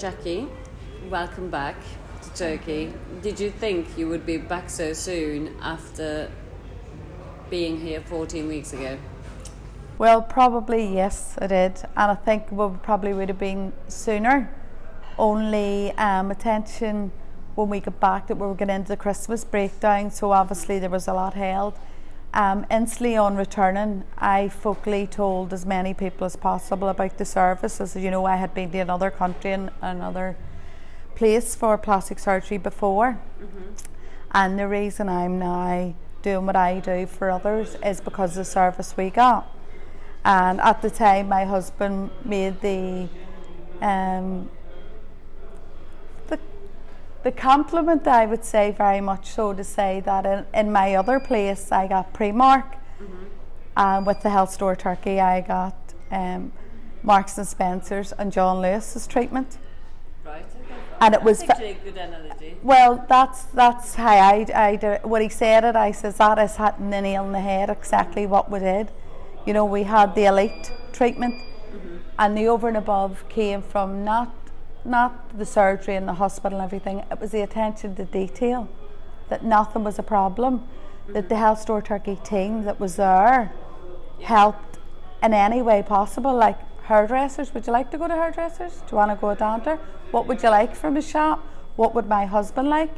Jackie, welcome back to Turkey. Did you think you would be back so soon after being here 14 weeks ago? Well, probably yes, I did, and I think we probably would have been sooner. Only attention when we got back that we were getting into the Christmas breakdown, so obviously there was a lot held. Instantly on returning, I vocally told as many people as possible about the service. As you know, I had been to another country and another place for plastic surgery before, and the reason I'm now doing what I do for others is because of the service we got. And at the time, my husband made the compliment, I would say, very much so, to say that in my other place I got Primark, and with the Health Store Turkey I got Marks and Spencer's and John Lewis's treatment. Right. Okay. And it was That's actually a good analogy. well, that's how I do it. When he said it, I says that is hitting the nail on the head, exactly what we did. You know, we had the elite treatment, and the over and above came from not the surgery and the hospital and everything. It was the attention to detail, that nothing was a problem, that the Health Store Turkey team that was there helped in any way possible. Like hairdressers, would you like to go to hairdressers? Do you want to go to Danter? What would you like from a shop? What would my husband like?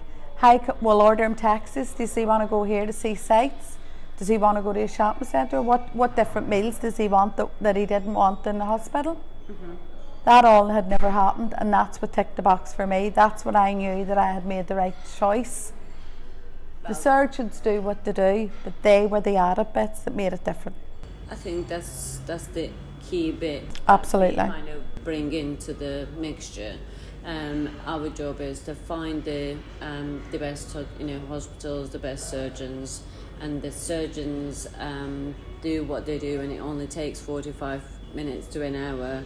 We'll order him taxis. Does he want to go here to see sights? Does he want to go to a shopping centre? What different meals does he want that he didn't want in the hospital? That all had never happened, and that's what ticked the box for me. That's when I knew that I had made the right choice. The surgeons do what they do, but they were the added bits that made it different. I think that's the key bit. Absolutely. That we kind of bring into the mixture. Our job is to find the best, hospitals, the best surgeons, and the surgeons do what they do, and it only takes 45 minutes to an hour.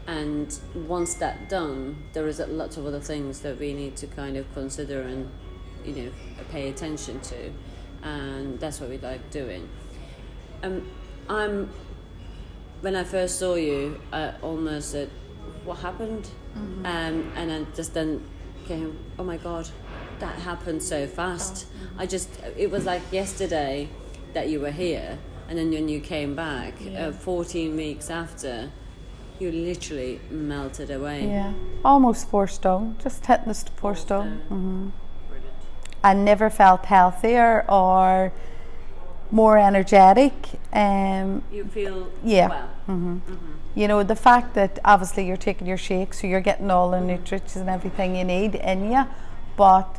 And once that's done, there is lots of other things that we need to kind of consider and pay attention to, and that's what we like doing. When I first saw you, I almost said, "What happened?" And I just then came, "Oh my God, that happened so fast." It was like yesterday that you were here, and then when you came back, 14 weeks after, you literally melted away. Yeah, almost 4 stone, just hitting the 4 stone. I never felt healthier or more energetic. You feel well. Mm-hmm. You know, the fact that obviously you're taking your shakes, so you're getting all the nutrients and everything you need in you, but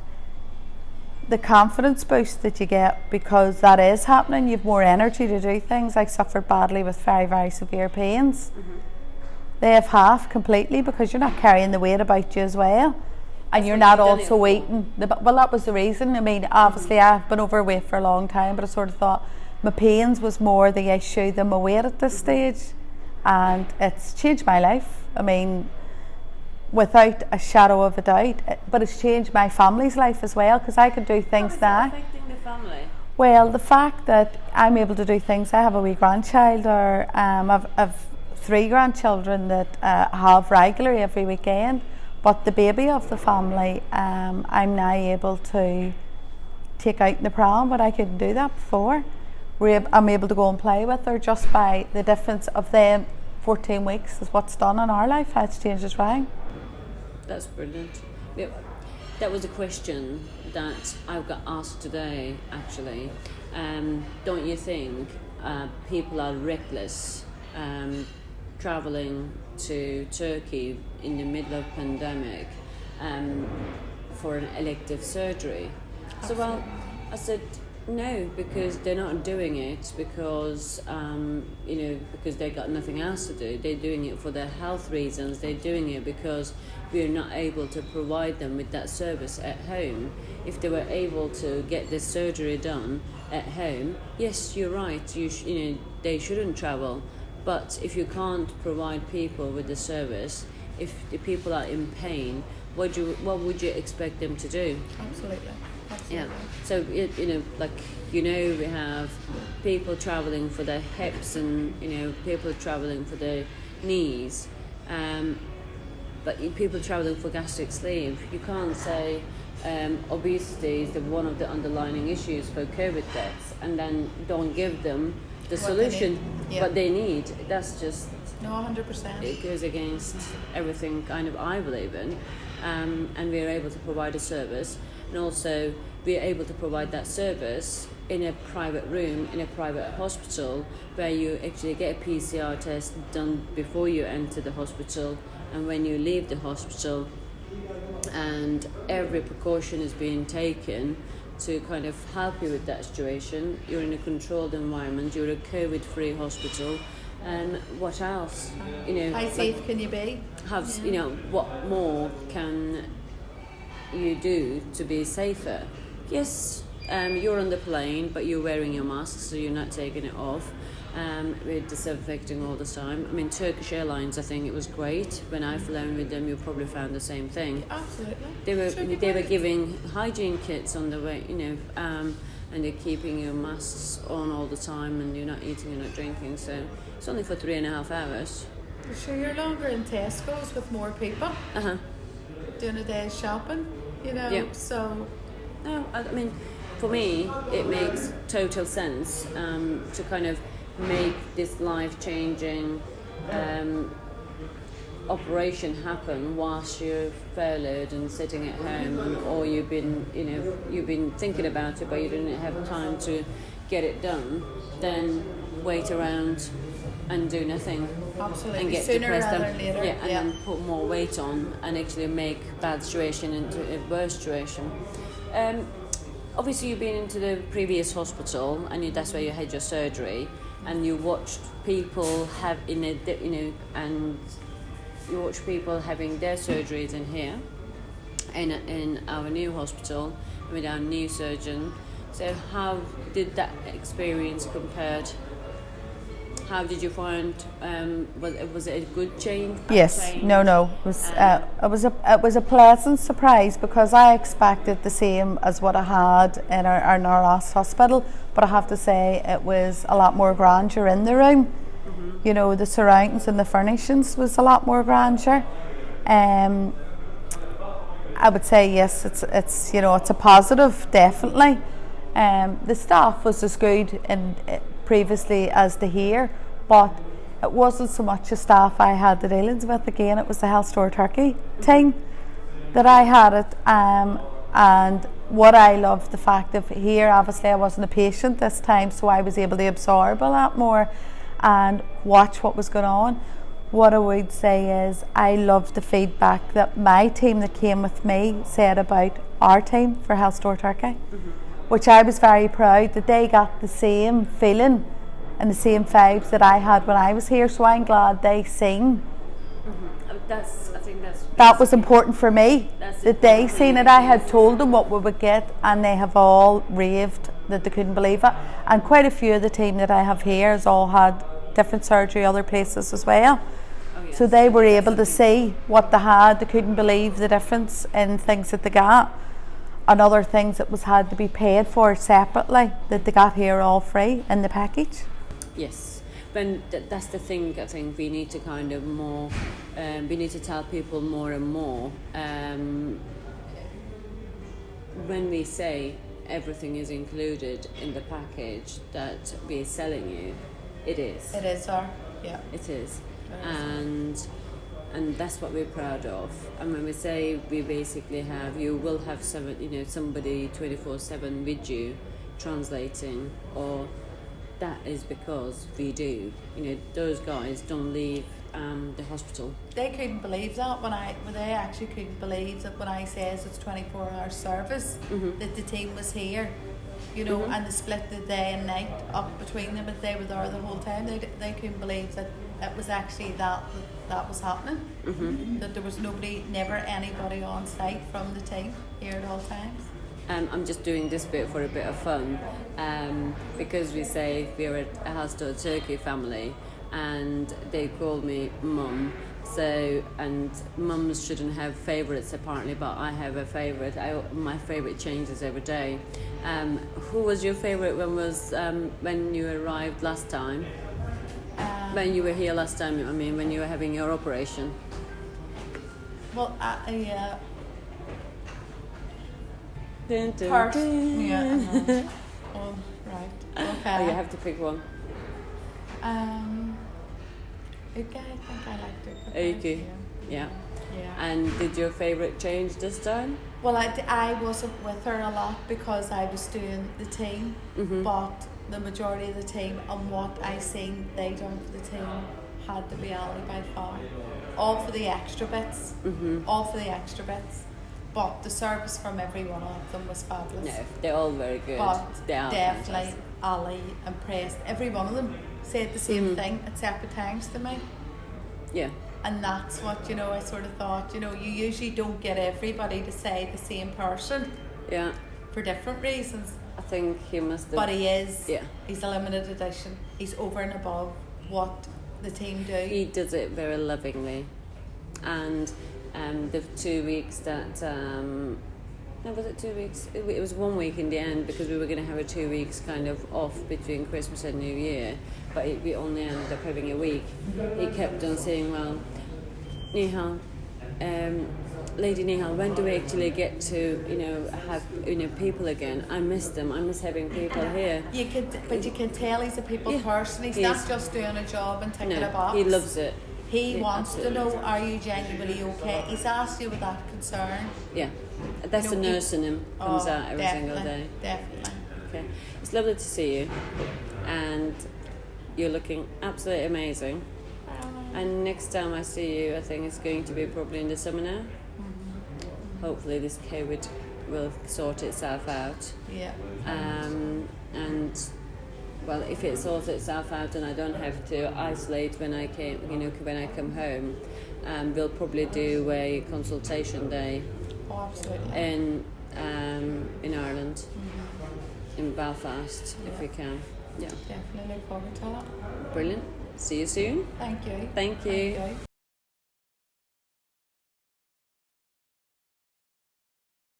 the confidence boost that you get because that is happening, you've more energy to do things. I suffered badly with very, very severe pains. They have half completely because you're not carrying the weight about you as well, and you're not also eating. Well, that was the reason. I mean, obviously I've been overweight for a long time, but I sort of thought my pains was more the issue than my weight at this stage, and it's changed my life. I mean, without a shadow of a doubt, but it's changed my family's life as well, because I can do things now. How is it affecting the family? Well, the fact that I'm able to do things, I have a wee grandchild, or I've 3 grandchildren that have regularly every weekend, but the baby of the family, I'm now able to take out in the pram, but I couldn't do that before. I'm able to go and play with her just by the difference of them 14 weeks is what's done in our life. How it's changed us right. That's brilliant. Yeah, that was a question that I got asked today, actually. Don't you think people are reckless travelling to Turkey in the middle of pandemic for an elective surgery? So, well, I said no, because they're not doing it because because they got nothing else to do. They're doing it for their health reasons. They're doing it because we're not able to provide them with that service at home. If they were able to get this surgery done at home, yes, you're right. They shouldn't travel. But if you can't provide people with the service, if the people are in pain, what would you expect them to do? Absolutely. Yeah. So we have people traveling for their hips, and people traveling for their knees. but people traveling for gastric sleeve, you can't say obesity is one of the underlying issues for COVID deaths, and then don't give them the solution what they need. That's just 100%. It goes against everything kind of I believe in, and we are able to provide a service, and also we are able to provide that service in a private room in a private hospital where you actually get a PCR test done before you enter the hospital and when you leave the hospital, and every precaution is being taken to kind of help you with that situation. You're in a controlled environment, you're a COVID-free hospital, and what else? How safe can you be? What more can you do to be safer? Yes, you're on the plane, but you're wearing your mask, so you're not taking it off. We're disinfecting all the time. I mean, Turkish Airlines, I think it was great. When I flown with them, you probably found the same thing. Absolutely. They were giving hygiene kits on the way, and they're keeping your masks on all the time, and you're not eating, you're not drinking. So it's only for 3.5 hours. Sure, you're longer in Tesco's with more people. Doing a day's shopping, Yeah. So. No, I mean, for me, it makes total sense to kind of make this life-changing operation happen whilst you're furloughed and sitting at home, or you've been thinking about it but you didn't have time to get it done. Then wait around and do nothing. Absolutely. And get Sooner depressed rather than later. and then put more weight on and actually make bad situation into a worse situation. Obviously, you've been into the previous hospital, and that's where you had your surgery, and you watched people having their surgeries in here, in our new hospital with our new surgeon. So, how did that experience compared? How did you find? Was it a good change? Yes. No. It was a pleasant surprise, because I expected the same as what I had in our last hospital, but I have to say it was a lot more grandeur in the room. Mm-hmm. The surroundings and the furnishings was a lot more grandeur. I would say yes. It's it's a positive, definitely. The staff was as good previously as the here, but it wasn't so much the staff I had the dealings with. Again, it was the Health Store Turkey team that I had it, and what I loved, the fact of here, obviously I wasn't a patient this time, so I was able to absorb a lot more and watch what was going on. What I would say is I loved the feedback that my team that came with me said about our team for Health Store Turkey. Mm-hmm. Which I was very proud that they got the same feeling and the same vibes that I had when I was here. So I'm glad they sing. Mm-hmm. That was important for me. That they seen it. I had told them what we would get, and they have all raved that they couldn't believe it. And quite a few of the team that I have here has all had different surgery other places as well. Oh, yes. So they were able to see what they had. They couldn't believe the difference in things that they got. And other things that had to be paid for separately that they got here all free in the package. Yes, but that's the thing. I think we need to kind of more. We need to tell people more and more. When we say everything is included in the package that we're selling you, it is. It is, sir. Yeah. It is, and that's what we're proud of. And when we say we basically you will have somebody 24/7 with you translating, or that is because we do. Those guys don't leave the hospital. They couldn't believe that they actually couldn't believe that when I says it's 24-hour service, mm-hmm. that the team was here. Mm-hmm. And they split the day and night up between them, but they were there the whole time. They couldn't believe that it was actually that was happening. Mm-hmm. That there was never anybody on site from the team here at all times. I'm just doing this bit for a bit of fun, because we say we're a Health Store Turkey family, and they call me Mum. So, and mums shouldn't have favourites apparently, but I have a favourite. My favourite changes every day. Who was your favourite when you arrived last time? When you were here last time, when you were having your operation? Well, yeah. Dun, dun, First, dun. yeah. Oh, right. Okay. Oh, you have to pick one. Uke, I think I liked it. Uke. Yeah. Yeah. And did your favourite change this time? Well, I wasn't with her a lot because I was doing the team, but the majority of the team and what I seen they done for the team had to be Ali by far. All for the extra bits. All for the extra bits. But the service from every one of them was fabulous. No, they're all very good. But They are definitely fantastic. Ali impressed. Every one of them said the same thing at separate times to me. Yeah. And that's what, I sort of thought, you usually don't get everybody to say the same person Yeah. for different reasons. I think he must have. But he is. Yeah. He's a limited edition. He's over and above what the team do. He does it very lovingly. And the 2 weeks that. No, was it 2 weeks? It was 1 week in the end because we were going to have a 2 weeks kind of off between Christmas and New Year, but we only ended up having a week. He kept on saying, well, Nihal, Lady Nihal, when do we actually get to, have, people again? I miss them. I miss having people here. But you can tell he's a people person. He's not just doing a job and ticking a box. He loves it. He wants to know, are you genuinely okay? He's asked you with that concern. Yeah, that's the nurse in him comes out every single day. Definitely. Okay, it's lovely to see you, and you're looking absolutely amazing. And next time I see you, I think it's going to be probably in the summer now. Hopefully this COVID will sort itself out. Yeah. And well, if it sorts itself out and I don't have to isolate when I when I come home, we'll probably do a consultation day Oh, absolutely. in Ireland, in Belfast, if we can. Yeah. Definitely look forward to that. Brilliant. See you soon. Thank you. Thank you. Thank you.